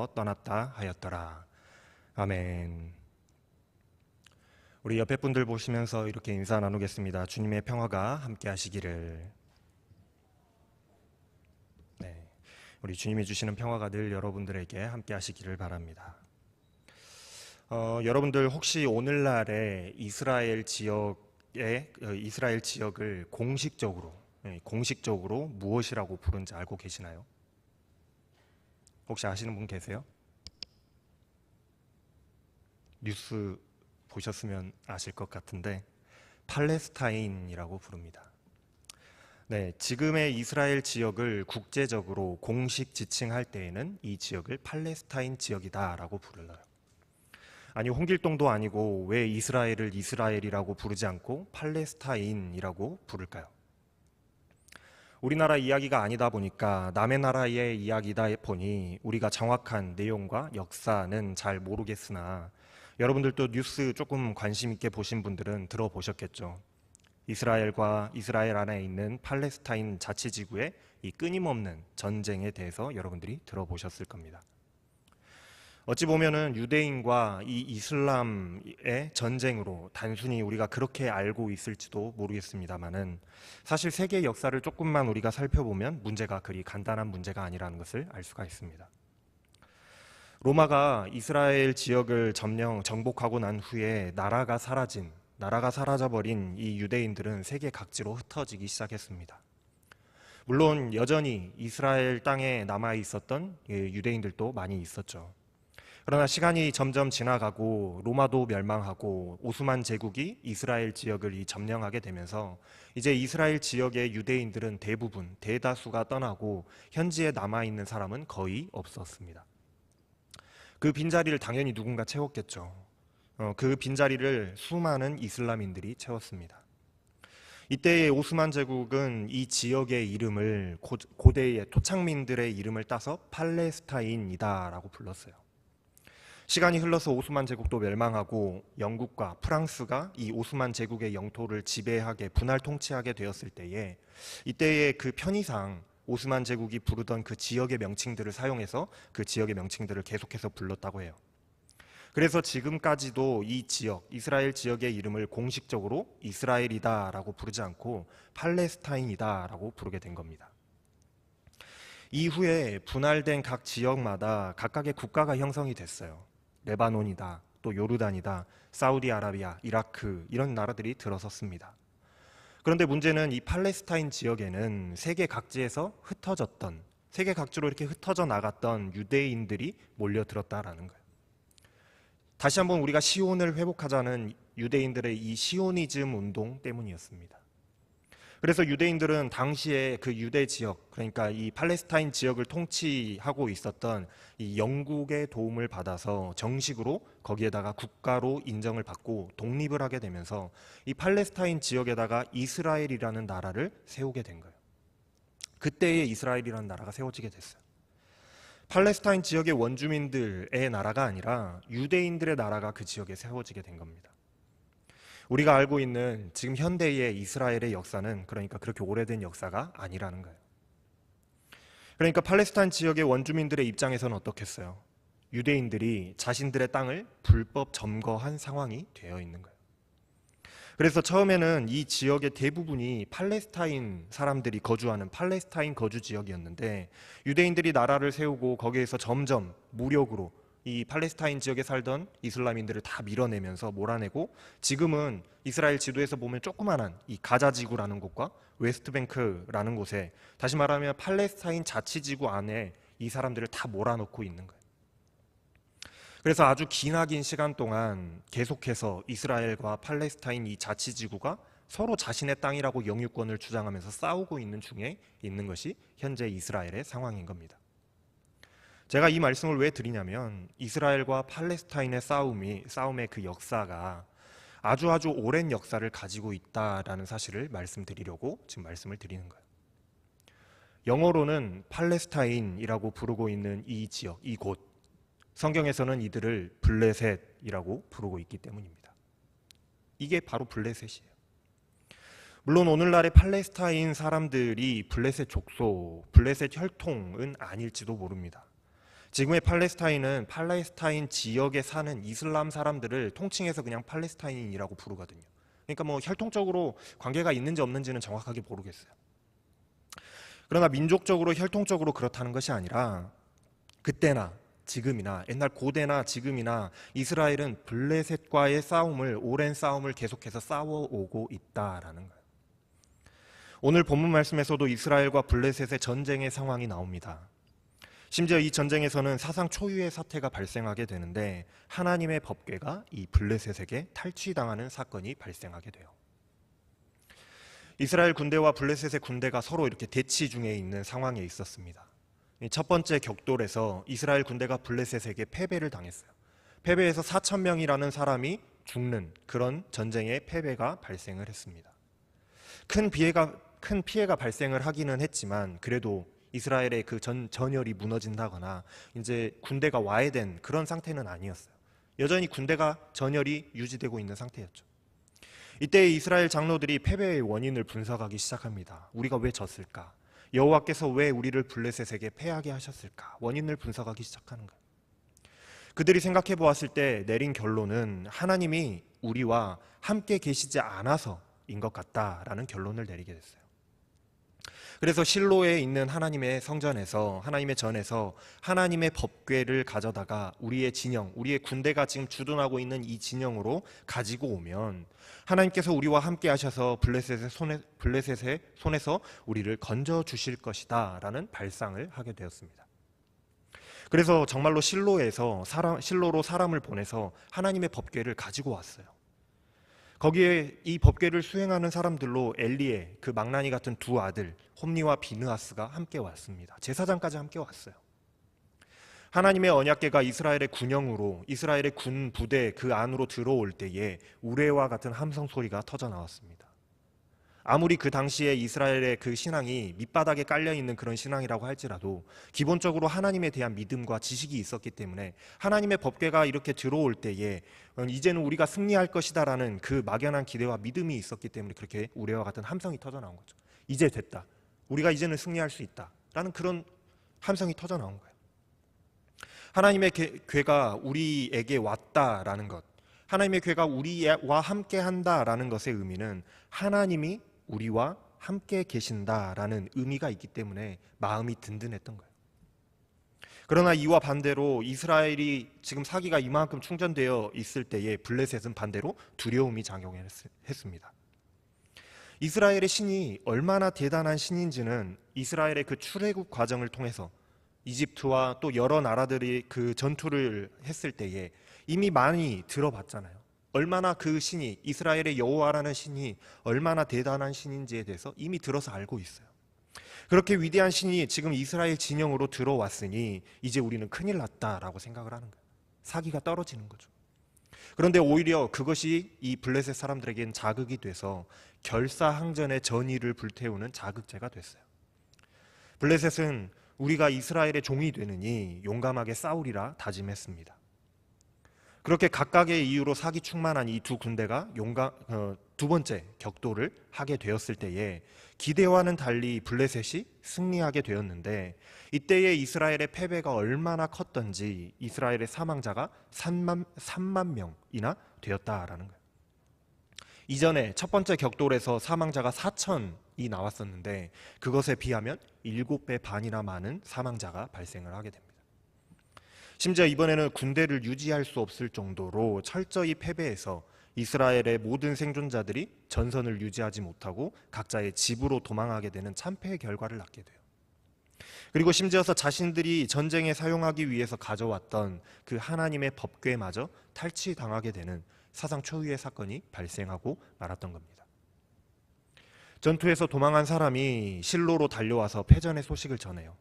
땅에서 떠났다 하였더라. 아멘. 우리 옆에 분들 보시면서 이렇게 인사 나누겠습니다. 주님의 평화가 함께 하시기를. 네, 우리 주님이 주시는 평화가 늘 여러분들에게 함께 하시기를 바랍니다. 여러분들 혹시 오늘날의 이스라엘 지역을 공식적으로 무엇이라고 부른지 알고 계시나요? 혹시 아시는 분 계세요? 뉴스 보셨으면 아실 것 같은데 팔레스타인이라고 부릅니다. 네, 지금의 이스라엘 지역을 국제적으로 공식 지칭할 때에는 이 지역을 팔레스타인 지역이다라고 불러요. 아니, 홍길동도 아니고 왜 이스라엘을 이스라엘이라고 부르지 않고 팔레스타인이라고 부를까요? 우리나라 이야기가 아니다 보니까 남의 나라의 이야기다 보니 우리가 정확한 내용과 역사는 잘 모르겠으나 여러분들도 뉴스 조금 관심 있게 보신 분들은 들어보셨겠죠. 이스라엘과 이스라엘 안에 있는 팔레스타인 자치지구의 이 끊임없는 전쟁에 대해서 여러분들이 들어보셨을 겁니다. 어찌 보면은 유대인과 이 이슬람의 전쟁으로 단순히 우리가 그렇게 알고 있을지도 모르겠습니다만은 사실 세계 역사를 조금만 우리가 살펴보면 문제가 그리 간단한 문제가 아니라는 것을 알 수가 있습니다. 로마가 이스라엘 지역을 정복하고 난 후에 나라가 사라져버린 이 유대인들은 세계 각지로 흩어지기 시작했습니다. 물론 여전히 이스라엘 땅에 남아 있었던 유대인들도 많이 있었죠. 그러나 시간이 점점 지나가고 로마도 멸망하고 오스만 제국이 이스라엘 지역을 점령하게 되면서 이제 이스라엘 지역의 유대인들은 대다수가 떠나고 현지에 남아있는 사람은 거의 없었습니다. 그 빈자리를 당연히 누군가 채웠겠죠. 그 빈자리를 수많은 이슬람인들이 채웠습니다. 이때의 오스만 제국은 이 지역의 이름을 고대의 토착민들의 이름을 따서 팔레스타인이다라고 불렀어요. 시간이 흘러서 오스만 제국도 멸망하고 영국과 프랑스가 이 오스만 제국의 영토를 지배하게 분할 통치하게 되었을 때에 이때의 그 편의상 오스만 제국이 부르던 그 지역의 명칭들을 사용해서 그 지역의 명칭들을 계속해서 불렀다고 해요. 그래서 지금까지도 이 지역, 이스라엘 지역의 이름을 공식적으로 이스라엘이다라고 부르지 않고 팔레스타인이다라고 부르게 된 겁니다. 이후에 분할된 각 지역마다 각각의 국가가 형성이 됐어요. 레바논이다, 또 요르단이다, 사우디아라비아, 이라크 이런 나라들이 들어섰습니다. 그런데 문제는 이 팔레스타인 지역에는 세계 각지로 이렇게 흩어져 나갔던 유대인들이 몰려들었다라는 거예요. 다시 한번 우리가 시온을 회복하자는 유대인들의 이 시오니즘 운동 때문이었습니다. 그래서 유대인들은 당시에 그 유대 지역, 그러니까 이 팔레스타인 지역을 통치하고 있었던 이 영국의 도움을 받아서 정식으로 거기에다가 국가로 인정을 받고 독립을 하게 되면서 이 팔레스타인 지역에다가 이스라엘이라는 나라를 세우게 된 거예요. 그때의 이스라엘이라는 나라가 세워지게 됐어요. 팔레스타인 지역의 원주민들의 나라가 아니라 유대인들의 나라가 그 지역에 세워지게 된 겁니다. 우리가 알고 있는 지금 현대의 이스라엘의 역사는 그러니까 그렇게 오래된 역사가 아니라는 거예요. 그러니까 팔레스타인 지역의 원주민들의 입장에서는 어떻겠어요? 유대인들이 자신들의 땅을 불법 점거한 상황이 되어 있는 거예요. 그래서 처음에는 이 지역의 대부분이 팔레스타인 사람들이 거주하는 팔레스타인 거주 지역이었는데 유대인들이 나라를 세우고 거기에서 점점 무력으로 이 팔레스타인 지역에 살던 이슬람인들을 다 밀어내면서 몰아내고 지금은 이스라엘 지도에서 보면 조그만한 이 가자지구라는 곳과 웨스트뱅크라는 곳에 다시 말하면 팔레스타인 자치지구 안에 이 사람들을 다 몰아넣고 있는 거예요. 그래서 아주 기나긴 시간 동안 계속해서 이스라엘과 팔레스타인 이 자치지구가 서로 자신의 땅이라고 영유권을 주장하면서 싸우고 있는 중에 있는 것이 현재 이스라엘의 상황인 겁니다. 제가 이 말씀을 왜 드리냐면 이스라엘과 팔레스타인의 싸움의 그 역사가 아주 오랜 역사를 가지고 있다라는 사실을 말씀드리려고 지금 말씀을 드리는 거예요. 영어로는 팔레스타인이라고 부르고 있는 이 지역, 이곳, 성경에서는 이들을 블레셋이라고 부르고 있기 때문입니다. 이게 바로 블레셋이에요. 물론 오늘날의 팔레스타인 사람들이 블레셋 족속, 블레셋 혈통은 아닐지도 모릅니다. 지금의 팔레스타인은 팔레스타인 지역에 사는 이슬람 사람들을 통칭해서 그냥 팔레스타인이라고 부르거든요. 그러니까 뭐 혈통적으로 관계가 있는지 없는지는 정확하게 모르겠어요. 그러나 민족적으로 혈통적으로 그렇다는 것이 아니라 그때나 지금이나 옛날 고대나 지금이나 이스라엘은 블레셋과의 싸움을, 오랜 싸움을 계속해서 싸워오고 있다라는 거예요. 오늘 본문 말씀에서도 이스라엘과 블레셋의 전쟁의 상황이 나옵니다. 심지어 이 전쟁에서는 사상 초유의 사태가 발생하게 되는데 하나님의 법궤가 이 블레셋에게 탈취당하는 사건이 발생하게 돼요. 이스라엘 군대와 블레셋의 군대가 서로 이렇게 대치 중에 있는 상황에 있었습니다. 첫 번째 격돌에서 이스라엘 군대가 블레셋에게 패배를 당했어요. 패배해서 4,000명이라는 사람이 죽는 그런 전쟁의 패배가 발생을 했습니다. 큰 피해가 발생을 하기는 했지만 그래도 이스라엘의 그 전열이 무너진다거나 이제 군대가 와해된 그런 상태는 아니었어요. 여전히 군대가 전열이 유지되고 있는 상태였죠. 이때 이스라엘 장로들이 패배의 원인을 분석하기 시작합니다. 우리가 왜 졌을까? 여호와께서 왜 우리를 블레셋에게 패하게 하셨을까? 원인을 분석하기 시작하는 거예요. 그들이 생각해 보았을 때 내린 결론은 하나님이 우리와 함께 계시지 않아서인 것 같다라는 결론을 내리게 됐어요. 그래서 실로에 있는 하나님의 성전에서, 하나님의 전에서 하나님의 법궤를 가져다가 우리의 진영, 우리의 군대가 지금 주둔하고 있는 이 진영으로 가지고 오면 하나님께서 우리와 함께 하셔서 블레셋의 손에서 우리를 건져 주실 것이다 라는 발상을 하게 되었습니다. 그래서 정말로 실로로 사람을 보내서 하나님의 법궤를 가지고 왔어요. 거기에 이 법궤를 수행하는 사람들로 엘리의 그 망나니 같은 두 아들 홈니와 비느하스가 함께 왔습니다. 제사장까지 함께 왔어요. 하나님의 언약궤가 이스라엘의 군영으로, 이스라엘의 군 부대 그 안으로 들어올 때에 우레와 같은 함성 소리가 터져 나왔습니다. 아무리 그 당시에 이스라엘의 그 신앙이 밑바닥에 깔려있는 그런 신앙이라고 할지라도 기본적으로 하나님에 대한 믿음과 지식이 있었기 때문에 하나님의 법궤가 이렇게 들어올 때에 이제는 우리가 승리할 것이다라는 그 막연한 기대와 믿음이 있었기 때문에 그렇게 우레와 같은 함성이 터져 나온 거죠. 이제 됐다. 우리가 이제는 승리할 수 있다라는 그런 함성이 터져 나온 거예요. 하나님의 궤가 우리에게 왔다라는 것, 하나님의 궤가 우리와 함께 한다라는 것의 의미는 하나님이 우리와 함께 계신다라는 의미가 있기 때문에 마음이 든든했던 거예요. 그러나 이와 반대로 이스라엘이 지금 사기가 이만큼 충전되어 있을 때에 블레셋은 반대로 두려움이 작용했습니다. 이스라엘의 신이 얼마나 대단한 신인지는 이스라엘의 그 출애굽 과정을 통해서 이집트와 또 여러 나라들이 그 전투를 했을 때에 이미 많이 들어봤잖아요. 얼마나 그 신이, 이스라엘의 여호와라는 신이 얼마나 대단한 신인지에 대해서 이미 들어서 알고 있어요. 그렇게 위대한 신이 지금 이스라엘 진영으로 들어왔으니 이제 우리는 큰일 났다라고 생각을 하는 거예요. 사기가 떨어지는 거죠. 그런데 오히려 그것이 이 블레셋 사람들에게는 자극이 돼서 결사항전의 전의를 불태우는 자극제가 됐어요. 블레셋은 우리가 이스라엘의 종이 되느니 용감하게 싸우리라 다짐했습니다. 그렇게 각각의 이유로 사기 충만한 이 두 군대가 두 번째 격돌을 하게 되었을 때에 기대와는 달리 블레셋이 승리하게 되었는데 이때의 이스라엘의 패배가 얼마나 컸던지 이스라엘의 사망자가 3만 명이나 되었다라는 거예요. 이전에 첫 번째 격돌에서 사망자가 4천이 나왔었는데 그것에 비하면 7배 반이나 많은 사망자가 발생을 하게 됩니다. 심지어 이번에는 군대를 유지할 수 없을 정도로 철저히 패배해서 이스라엘의 모든 생존자들이 전선을 유지하지 못하고 각자의 집으로 도망하게 되는 참패의 결과를 낳게 돼요. 그리고 심지어서 자신들이 전쟁에 사용하기 위해서 가져왔던 그 하나님의 법궤마저 탈취당하게 되는 사상 초유의 사건이 발생하고 말았던 겁니다. 전투에서 도망한 사람이 실로로 달려와서 패전의 소식을 전해요.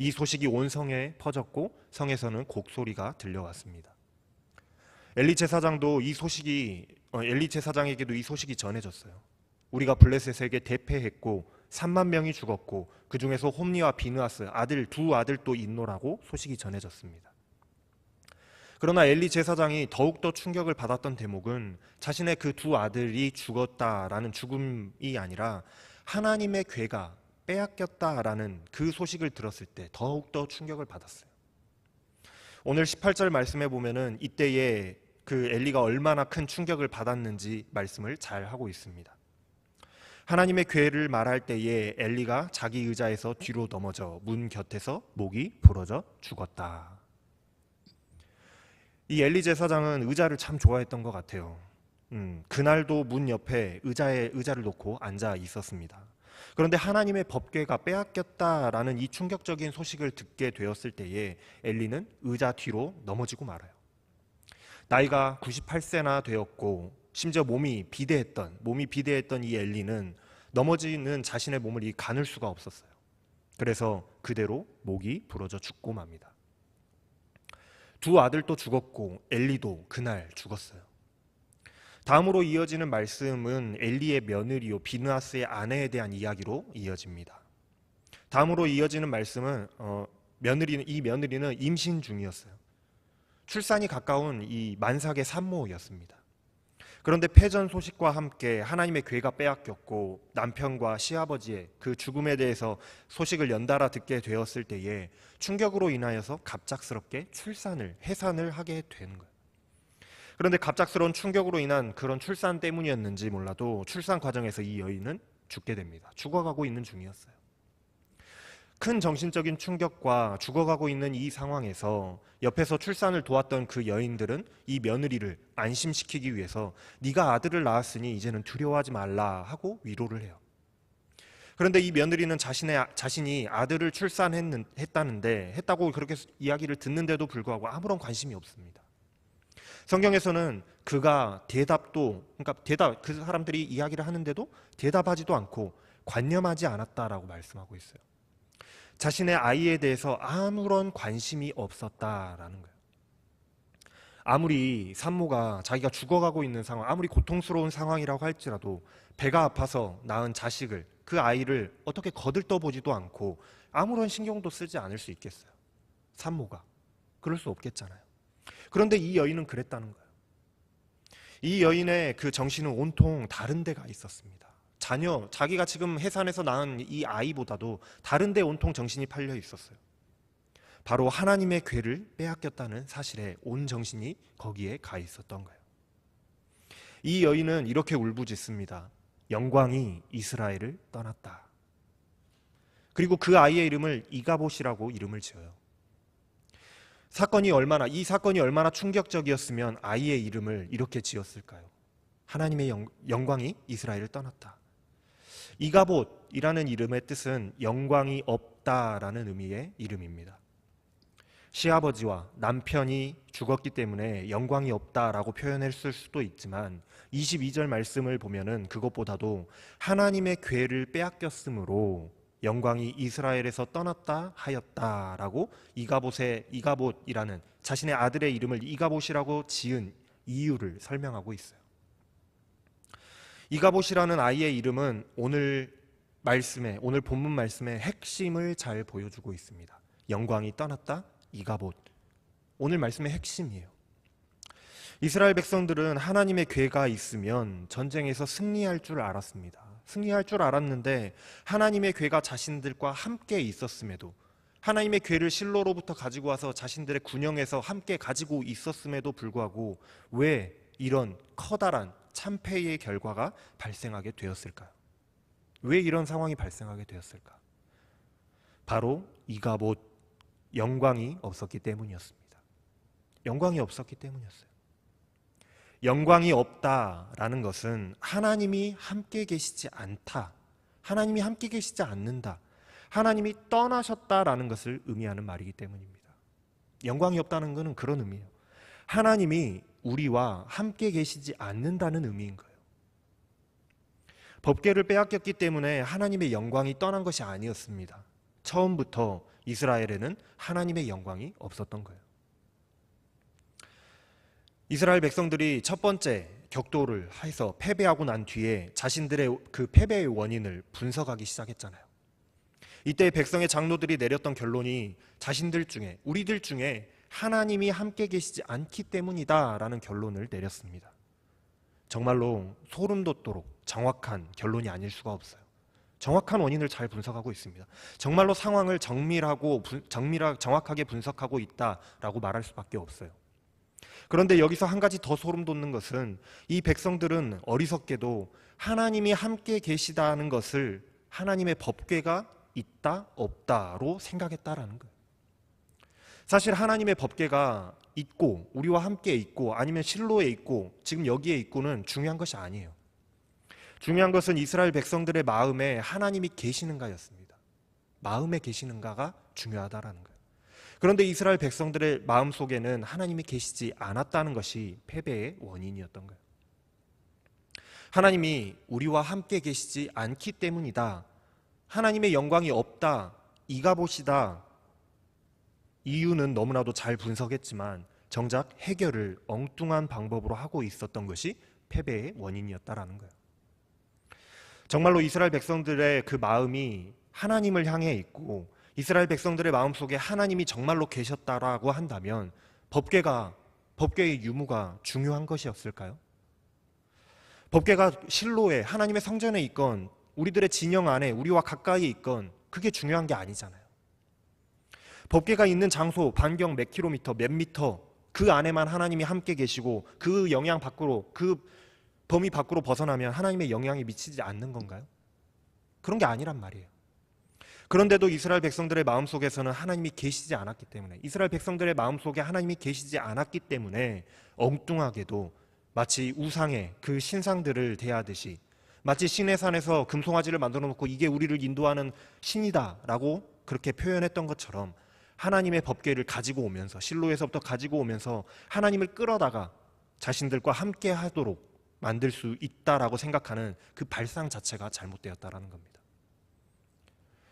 이 소식이 온 성에 퍼졌고 성에서는 곡소리가 들려왔습니다. 엘리 제사장에게도 이 소식이 전해졌어요. 우리가 블레셋에게 대패했고 3만 명이 죽었고 그 중에서 홈니와 비느하스 두 아들도 있노라고 소식이 전해졌습니다. 그러나 엘리 제사장이 더욱더 충격을 받았던 대목은 자신의 그 두 아들이 죽었다라는 죽음이 아니라 하나님의 궤가 빼앗겼다라는 그 소식을 들었을 때 더욱더 충격을 받았어요. 오늘 18절 말씀에 보면은 이때에 그 엘리가 얼마나 큰 충격을 받았는지 말씀을 잘 하고 있습니다. 하나님의 괴를 말할 때에 엘리가 자기 의자에서 뒤로 넘어져 문 곁에서 목이 부러져 죽었다. 이 엘리 제사장은 의자를 참 좋아했던 것 같아요. 그날도 문 옆에 의자를 놓고 앉아 있었습니다. 그런데 하나님의 법궤가 빼앗겼다라는 이 충격적인 소식을 듣게 되었을 때에 엘리는 의자 뒤로 넘어지고 말아요. 나이가 98세나 되었고 심지어 몸이 비대했던 이 엘리는 넘어지는 자신의 몸을 가눌 수가 없었어요. 그래서 그대로 목이 부러져 죽고 맙니다. 두 아들도 죽었고 엘리도 그날 죽었어요. 다음으로 이어지는 말씀은 엘리의 며느리요 비느하스의 아내에 대한 이야기로 이어집니다. 다음으로 이어지는 말씀은 이 며느리는 임신 중이었어요. 출산이 가까운 이 만삭의 산모였습니다. 그런데 패전 소식과 함께 하나님의 괴가 빼앗겼고 남편과 시아버지의 그 죽음에 대해서 소식을 연달아 듣게 되었을 때에 충격으로 인하여서 갑작스럽게 해산을 하게 되는 거예요. 그런데 갑작스러운 충격으로 인한 그런 출산 때문이었는지 몰라도 출산 과정에서 이 여인은 죽게 됩니다. 죽어가고 있는 중이었어요. 큰 정신적인 충격과 죽어가고 있는 이 상황에서 옆에서 출산을 도왔던 그 여인들은 이 며느리를 안심시키기 위해서 네가 아들을 낳았으니 이제는 두려워하지 말라 하고 위로를 해요. 그런데 이 며느리는 자신이 아들을 했다고 그렇게 이야기를 듣는데도 불구하고 아무런 관심이 없습니다. 성경에서는 그가 그 사람들이 이야기를 하는데도 대답하지도 않고 관념하지 않았다라고 말씀하고 있어요. 자신의 아이에 대해서 아무런 관심이 없었다라는 거예요. 아무리 산모가 자기가 죽어가고 있는 상황, 아무리 고통스러운 상황이라고 할지라도 배가 아파서 낳은 자식을, 그 아이를 어떻게 거들떠보지도 않고 아무런 신경도 쓰지 않을 수 있겠어요. 산모가. 그럴 수 없겠잖아요. 그런데 이 여인은 그랬다는 거예요. 이 여인의 그 정신은 온통 다른 데가 있었습니다. 자기가 지금 해산에서 낳은 이 아이보다도 다른 데 온통 정신이 팔려 있었어요. 바로 하나님의 괴를 빼앗겼다는 사실에 온 정신이 거기에 가 있었던 거예요. 이 여인은 이렇게 울부짖습니다. 영광이 이스라엘을 떠났다. 그리고 그 아이의 이름을 이가봇이라고 이름을 지어요. 이 사건이 얼마나 충격적이었으면 아이의 이름을 이렇게 지었을까요? 하나님의 영광이 이스라엘을 떠났다. 이가봇이라는 이름의 뜻은 영광이 없다라는 의미의 이름입니다. 시아버지와 남편이 죽었기 때문에 영광이 없다라고 표현했을 수도 있지만 22절 말씀을 보면은 그것보다도 하나님의 괴를 빼앗겼으므로 영광이 이스라엘에서 떠났다 하였다라고 이가봇이라는 자신의 아들의 이름을 이가봇이라고 지은 이유를 설명하고 있어요. 이가봇이라는 아이의 이름은 오늘 본문 말씀의 핵심을 잘 보여주고 있습니다. 영광이 떠났다, 이가봇. 오늘 말씀의 핵심이에요. 이스라엘 백성들은 하나님의 괴가 있으면 전쟁에서 승리할 줄 알았습니다. 승리할 줄 알았는데 하나님의 괴가 자신들과 함께 있었음에도, 하나님의 괴를 실로로부터 가지고 와서 자신들의 군영에서 함께 가지고 있었음에도 불구하고 왜 이런 커다란 참패의 결과가 발생하게 되었을까요? 왜 이런 상황이 발생하게 되었을까? 바로 이가봇, 영광이 없었기 때문이었습니다. 영광이 없었기 때문이었어요. 영광이 없다라는 것은 하나님이 함께 계시지 않다, 하나님이 함께 계시지 않는다, 하나님이 떠나셨다라는 것을 의미하는 말이기 때문입니다. 영광이 없다는 것은 그런 의미예요. 하나님이 우리와 함께 계시지 않는다는 의미인 거예요. 법궤를 빼앗겼기 때문에 하나님의 영광이 떠난 것이 아니었습니다. 처음부터 이스라엘에는 하나님의 영광이 없었던 거예요. 이스라엘 백성들이 첫 번째 격돌을 해서 패배하고 난 뒤에 자신들의 그 패배의 원인을 분석하기 시작했잖아요. 이때 백성의 장로들이 내렸던 결론이 우리들 중에 하나님이 함께 계시지 않기 때문이다라는 결론을 내렸습니다. 정말로 소름 돋도록 정확한 결론이 아닐 수가 없어요. 정확한 원인을 잘 분석하고 있습니다. 정말로 상황을 정확하게 분석하고 있다라고 말할 수밖에 없어요. 그런데 여기서 한 가지 더 소름 돋는 것은 이 백성들은 어리석게도 하나님이 함께 계시다는 것을 하나님의 법궤가 있다 없다로 생각했다라는 거예요. 사실 하나님의 법궤가 있고 우리와 함께 있고 아니면 실로에 있고 지금 여기에 있고는 중요한 것이 아니에요. 중요한 것은 이스라엘 백성들의 마음에 하나님이 계시는가였습니다. 마음에 계시는가가 중요하다라는 거예요. 그런데 이스라엘 백성들의 마음 속에는 하나님이 계시지 않았다는 것이 패배의 원인이었던 거예요. 하나님이 우리와 함께 계시지 않기 때문이다. 하나님의 영광이 없다. 이가봇이다. 이유는 너무나도 잘 분석했지만 정작 해결을 엉뚱한 방법으로 하고 있었던 것이 패배의 원인이었다라는 거예요. 정말로 이스라엘 백성들의 그 마음이 하나님을 향해 있고 이스라엘 백성들의 마음속에 하나님이 정말로 계셨다라고 한다면 법궤의 유무가 중요한 것이었을까요? 법궤가 실로에 하나님의 성전에 있건 우리들의 진영 안에 우리와 가까이 있건 그게 중요한 게 아니잖아요. 법궤가 있는 장소 반경 몇 킬로미터 몇 미터 그 안에만 하나님이 함께 계시고 그 영향 밖으로 그 범위 밖으로 벗어나면 하나님의 영향이 미치지 않는 건가요? 그런 게 아니란 말이에요. 그런데도 이스라엘 백성들의 마음속에서는 하나님이 계시지 않았기 때문에 이스라엘 백성들의 마음속에 하나님이 계시지 않았기 때문에 엉뚱하게도 마치 우상의 그 신상들을 대하듯이 마치 신의 산에서 금송아지를 만들어 놓고 이게 우리를 인도하는 신이다라고 그렇게 표현했던 것처럼 하나님의 법궤를 가지고 오면서 실로에서부터 가지고 오면서 하나님을 끌어다가 자신들과 함께 하도록 만들 수 있다라고 생각하는 그 발상 자체가 잘못되었다라는 겁니다.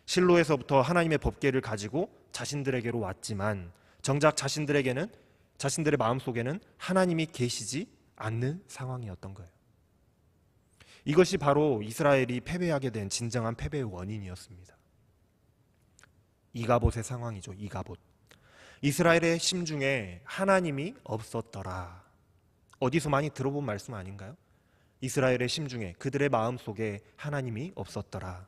실로에서부터 하나님의 법궤를 가지고 자신들에게로 왔지만 정작 자신들에게는 자신들의 마음속에는 하나님이 계시지 않는 상황이었던 거예요. 이것이 바로 이스라엘이 패배하게 된 진정한 패배의 원인이었습니다. 이가봇의 상황이죠. 이가봇. 이스라엘의 심중에 하나님이 없었더라. 어디서 많이 들어본 말씀 아닌가요? 이스라엘의 심중에 그들의 마음속에 하나님이 없었더라.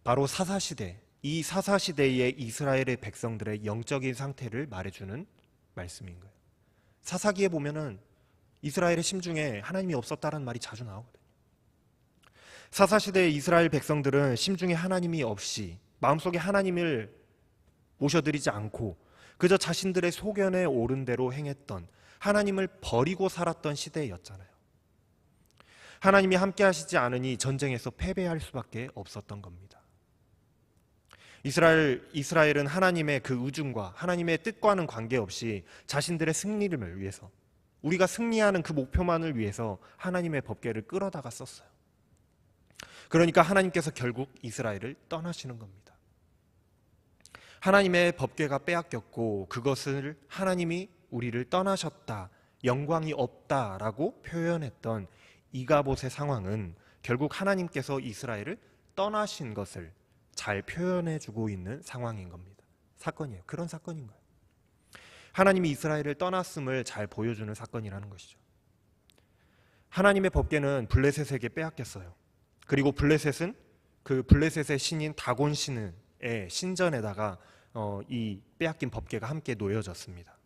바로 사사시대, 이 사사시대의 이스라엘의 백성들의 영적인 상태를 말해주는 말씀인 거예요. 사사기에 보면은 이스라엘의 심중에 하나님이 없었다는 말이 자주 나오거든요. 사사시대의 이스라엘 백성들은 심중에 하나님이 없이 마음속에 하나님을 모셔드리지 않고 그저 자신들의 소견에 오른 대로 행했던 하나님을 버리고 살았던 시대였잖아요. 하나님이 함께 하시지 않으니 전쟁에서 패배할 수밖에 없었던 겁니다. 이스라엘은 하나님의 그 의중과 하나님의 뜻과는 관계없이 자신들의 승리를 위해서 우리가 승리하는 그 목표만을 위해서 하나님의 법궤를 끌어다가 썼어요. 그러니까 하나님께서 결국 이스라엘을 떠나시는 겁니다. 하나님의 법궤가 빼앗겼고 그것을 하나님이 우리를 떠나셨다, 영광이 없다라고 표현했던 이가봇의 상황은 결국 하나님께서 이스라엘을 떠나신 것을 잘 표현해주고 있는 상황인 겁니다. 사건이에요. 그런 사건인 거예요. 하나님이 이스라엘을 떠났음을 잘 보여주는 사건이라는 것이죠. 하나님의 법궤는 블레셋에게 빼앗겼어요. 그리고 블레셋은 그 블레셋의 신인 다곤 신의 신전에다가 이 빼앗긴 법궤가 함께 놓여졌습니다.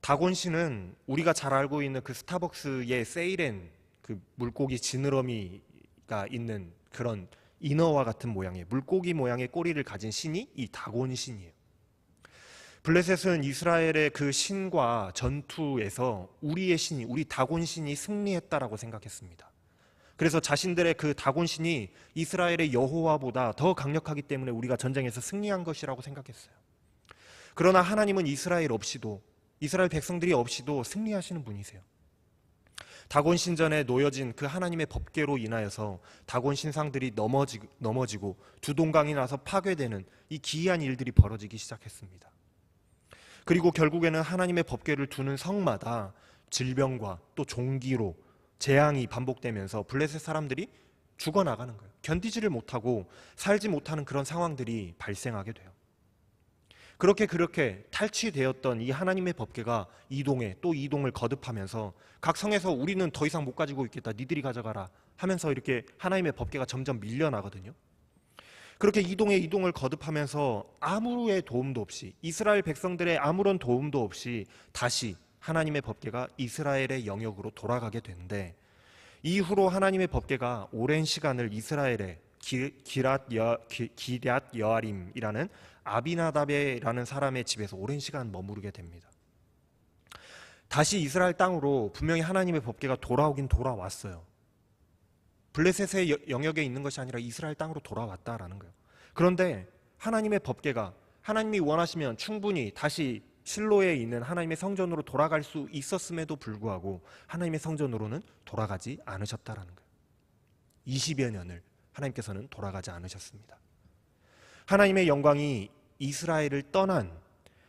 다곤 신은 우리가 잘 알고 있는 그 스타벅스의 세이렌 그 물고기 지느러미가 있는 그런 인어와 같은 모양의 물고기 모양의 꼬리를 가진 신이 이 다곤 신이에요. 블레셋은 이스라엘의 그 신과 전투에서 우리의 신이, 우리 다곤 신이 승리했다라고 생각했습니다. 그래서 자신들의 그 다곤 신이 이스라엘의 여호와보다 더 강력하기 때문에 우리가 전쟁에서 승리한 것이라고 생각했어요. 그러나 하나님은 이스라엘 백성들이 없이도 승리하시는 분이세요. 다곤 신전에 놓여진 그 하나님의 법궤로 인하여서 다곤 신상들이 넘어지고 두동강이 나서 파괴되는 이 기이한 일들이 벌어지기 시작했습니다. 그리고 결국에는 하나님의 법궤를 두는 성마다 질병과 또 종기로 재앙이 반복되면서 블레셋 사람들이 죽어나가는 거예요. 견디지를 못하고 살지 못하는 그런 상황들이 발생하게 돼요. 그렇게 탈취되었던 이 하나님의 법궤가 이동해 또 이동을 거듭하면서 각 성에서 우리는 더 이상 못 가지고 있겠다, 니들이 가져가라 하면서 이렇게 하나님의 법궤가 점점 밀려나거든요. 그렇게 이동을 거듭하면서 아무의 도움도 없이, 이스라엘 백성들의 아무런 도움도 없이 다시 하나님의 법궤가 이스라엘의 영역으로 돌아가게 되는데, 이후로 하나님의 법궤가 오랜 시간을 이스라엘의 기럇 여아림이라는 아비나답이라는 사람의 집에서 오랜 시간 머무르게 됩니다. 다시 이스라엘 땅으로 분명히 하나님의 법궤가 돌아오긴 돌아왔어요. 블레셋의 영역에 있는 것이 아니라 이스라엘 땅으로 돌아왔다라는 거예요. 그런데 하나님의 법궤가 하나님이 원하시면 충분히 다시 실로에 있는 하나님의 성전으로 돌아갈 수 있었음에도 불구하고 하나님의 성전으로는 돌아가지 않으셨다라는 거예요. 20여 년을 하나님께서는 돌아가지 않으셨습니다. 하나님의 영광이 이스라엘을 떠난,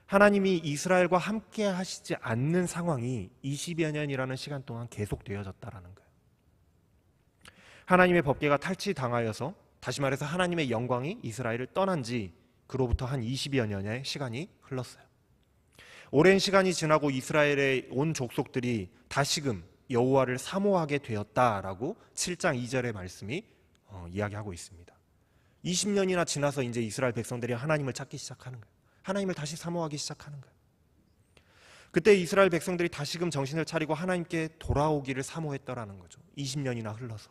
하나님이 이스라엘과 함께 하시지 않는 상황이 20여 년이라는 시간 동안 계속되어졌다라는 거예요. 하나님의 법궤가 탈취당하여서, 다시 말해서 하나님의 영광이 이스라엘을 떠난 지 그로부터 한 20여 년의 시간이 흘렀어요. 오랜 시간이 지나고 이스라엘의 온 족속들이 다시금 여호와를 사모하게 되었다라고 7장 2절의 말씀이 이야기하고 있습니다. 20년이나 지나서 이제 이스라엘 백성들이 하나님을 찾기 시작하는 거예요. 하나님을 다시 사모하기 시작하는 거예요. 그때 이스라엘 백성들이 다시금 정신을 차리고 하나님께 돌아오기를 사모했더라는 거죠. 20년이나 흘러서.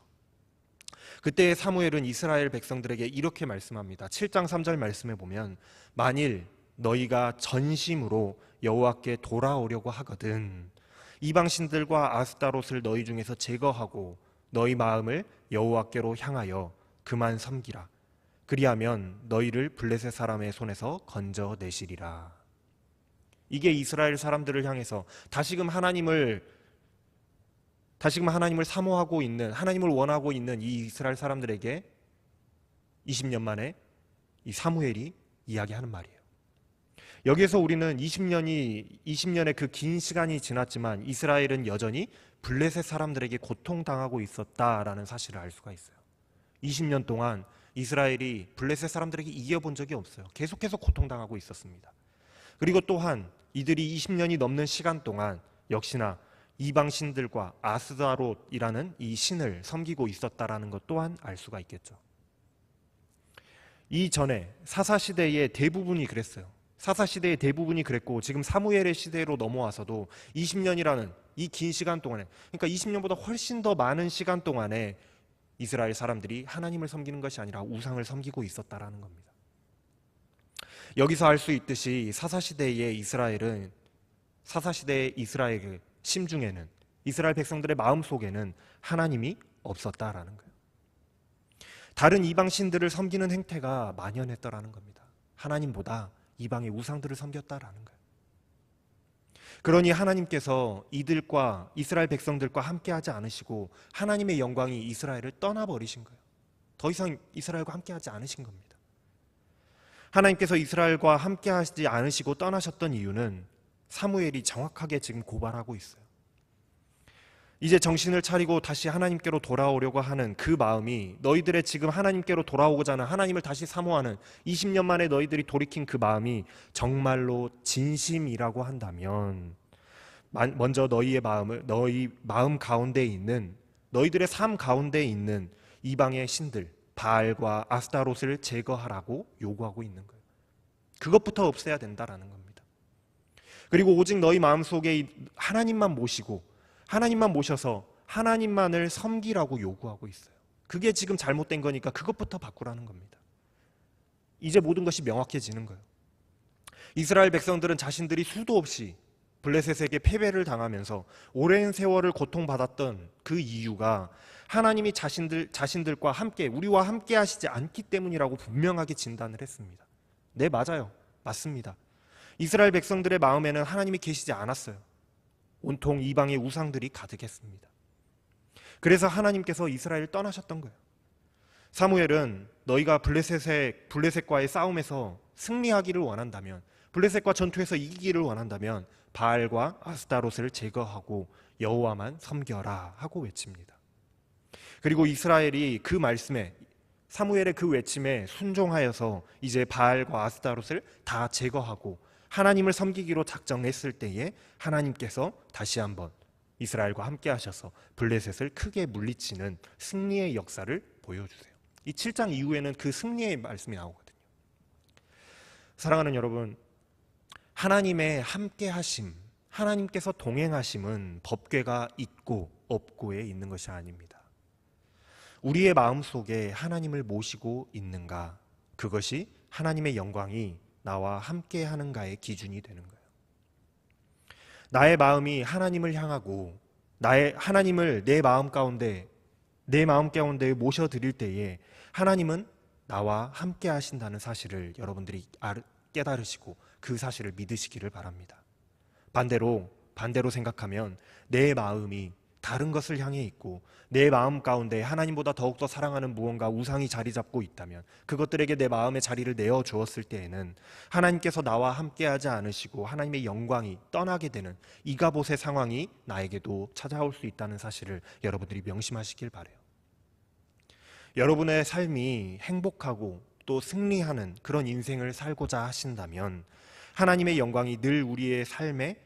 그때 사무엘은 이스라엘 백성들에게 이렇게 말씀합니다. 7장 3절 말씀에 보면, 만일 너희가 전심으로 여호와께 돌아오려고 하거든 이방신들과 아스타롯을 너희 중에서 제거하고 너희 마음을 여호와께로 향하여 그만 섬기라. 그리하면 너희를 블레셋 사람의 손에서 건져내시리라. 이게 이스라엘 사람들을 향해서 다시금 하나님을 사모하고 있는, 하나님을 원하고 있는 이 이스라엘 사람들에게 20년 만에 이 사무엘이 이야기하는 말이에요. 여기에서 우리는 20년의 그 긴 시간이 지났지만 이스라엘은 여전히 블레셋 사람들에게 고통당하고 있었다라는 사실을 알 수가 있어요. 20년 동안 이스라엘이 블레셋 사람들에게 이겨본 적이 없어요. 계속해서 고통당하고 있었습니다. 그리고 또한 이들이 20년이 넘는 시간 동안 역시나 이방신들과 아스다롯이라는 이 신을 섬기고 있었다라는 것 또한 알 수가 있겠죠. 이전에 사사시대의 대부분이 그랬어요. 사사시대의 대부분이 그랬고, 지금 사무엘의 시대로 넘어와서도 20년이라는 이 긴 시간 동안에, 그러니까 20년보다 훨씬 더 많은 시간 동안에 이스라엘 사람들이 하나님을 섬기는 것이 아니라 우상을 섬기고 있었다라는 겁니다. 여기서 알 수 있듯이 사사시대의 이스라엘의 심중에는, 이스라엘 백성들의 마음속에는 하나님이 없었다라는 거예요. 다른 이방신들을 섬기는 행태가 만연했더라는 겁니다. 하나님보다 이방의 우상들을 섬겼다라는 거예요. 그러니 하나님께서 이들과 이스라엘 백성들과 함께하지 않으시고 하나님의 영광이 이스라엘을 떠나버리신 거예요. 더 이상 이스라엘과 함께하지 않으신 겁니다. 하나님께서 이스라엘과 함께하지 않으시고 떠나셨던 이유는 사무엘이 정확하게 지금 고발하고 있어요. 이제 정신을 차리고 다시 하나님께로 돌아오려고 하는 그 마음이, 너희들의 지금 하나님께로 돌아오고자 하는, 하나님을 다시 사모하는 20년 만에 너희들이 돌이킨 그 마음이 정말로 진심이라고 한다면, 먼저 너희 마음 가운데 있는, 너희들의 삶 가운데 있는 이방의 신들 바알과 아스타롯을 제거하라고 요구하고 있는 거예요. 그것부터 없애야 된다라는 겁니다. 그리고 오직 너희 마음속에 하나님만 모셔서 하나님만을 섬기라고 요구하고 있어요. 그게 지금 잘못된 거니까 그것부터 바꾸라는 겁니다. 이제 모든 것이 명확해지는 거예요. 이스라엘 백성들은 자신들이 수도 없이 블레셋에게 패배를 당하면서 오랜 세월을 고통받았던 그 이유가 하나님이 자신들과 함께, 우리와 함께 하시지 않기 때문이라고 분명하게 진단을 했습니다. 네, 맞아요. 맞습니다. 이스라엘 백성들의 마음에는 하나님이 계시지 않았어요. 온통 이방의 우상들이 가득했습니다. 그래서 하나님께서 이스라엘을 떠나셨던 거예요. 사무엘은 너희가 블레셋과의 싸움에서 승리하기를 원한다면, 블레셋과 전투에서 이기기를 원한다면 바알과 아스타롯을 제거하고 여호와만 섬겨라 하고 외칩니다. 그리고 이스라엘이 그 말씀에, 사무엘의 그 외침에 순종하여서 이제 바알과 아스타롯을 다 제거하고 하나님을 섬기기로 작정했을 때에 하나님께서 다시 한번 이스라엘과 함께 하셔서 블레셋을 크게 물리치는 승리의 역사를 보여주세요. 이 7장 이후에는 그 승리의 말씀이 나오거든요. 사랑하는 여러분, 하나님의 함께 하심, 하나님께서 동행하심은 법궤가 있고 없고에 있는 것이 아닙니다. 우리의 마음속에 하나님을 모시고 있는가, 그것이 하나님의 영광이 나와 함께 하는가의 기준이 되는 거예요. 나의 마음이 하나님을 향하고 하나님을 내 마음 가운데 모셔드릴 때에 하나님은 나와 함께 하신다는 사실을 여러분들이 깨달으시고 그 사실을 믿으시기를 바랍니다. 반대로 생각하면 내 마음이 다른 것을 향해 있고 내 마음 가운데 하나님보다 더욱더 사랑하는 무언가 우상이 자리 잡고 있다면, 그것들에게 내 마음의 자리를 내어 주었을 때에는 하나님께서 나와 함께하지 않으시고 하나님의 영광이 떠나게 되는 이가봇의 상황이 나에게도 찾아올 수 있다는 사실을 여러분들이 명심하시길 바라요. 여러분의 삶이 행복하고 또 승리하는 그런 인생을 살고자 하신다면, 하나님의 영광이 늘 우리의 삶에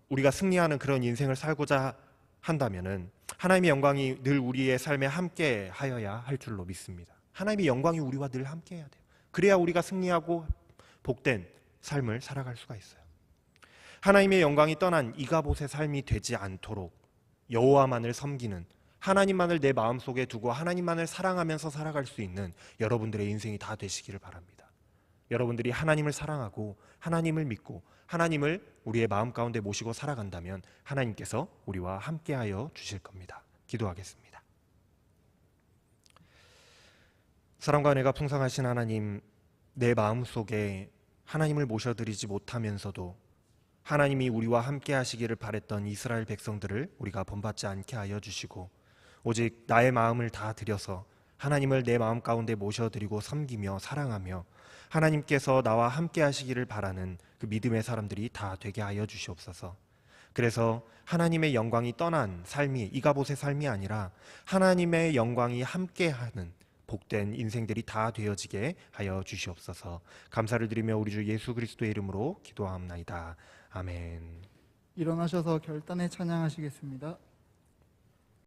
우리가 승리하는 그런 인생을 살고자 한다면은 하나님의 영광이 늘 우리의 삶에 함께 하여야 할 줄로 믿습니다. 하나님의 영광이 우리와 늘 함께 해야 돼요. 그래야 우리가 승리하고 복된 삶을 살아갈 수가 있어요. 하나님의 영광이 떠난 이가봇의 삶이 되지 않도록 여호와만을 섬기는, 하나님만을 내 마음속에 두고 하나님만을 사랑하면서 살아갈 수 있는 여러분들의 인생이 다 되시기를 바랍니다. 여러분들이 하나님을 사랑하고 하나님을 믿고 하나님을 우리의 마음 가운데 모시고 살아간다면 하나님께서 우리와 함께하여 주실 겁니다. 기도하겠습니다. 사랑과 은혜가 풍성하신 하나님, 내 마음속에 하나님을 모셔드리지 못하면서도 하나님이 우리와 함께 하시기를 바랬던 이스라엘 백성들을 우리가 본받지 않게 하여 주시고, 오직 나의 마음을 다 드려서 하나님을 내 마음 가운데 모셔드리고 섬기며 사랑하며 하나님께서 나와 함께 하시기를 바라는 그 믿음의 사람들이 다 되게 하여 주시옵소서. 그래서 하나님의 영광이 떠난 삶이 이가봇의 삶이 아니라 하나님의 영광이 함께하는 복된 인생들이 다 되어지게 하여 주시옵소서. 감사를 드리며 우리 주 예수 그리스도의 이름으로 기도하옵나이다. 아멘. 일어나셔서 결단에 찬양하시겠습니다.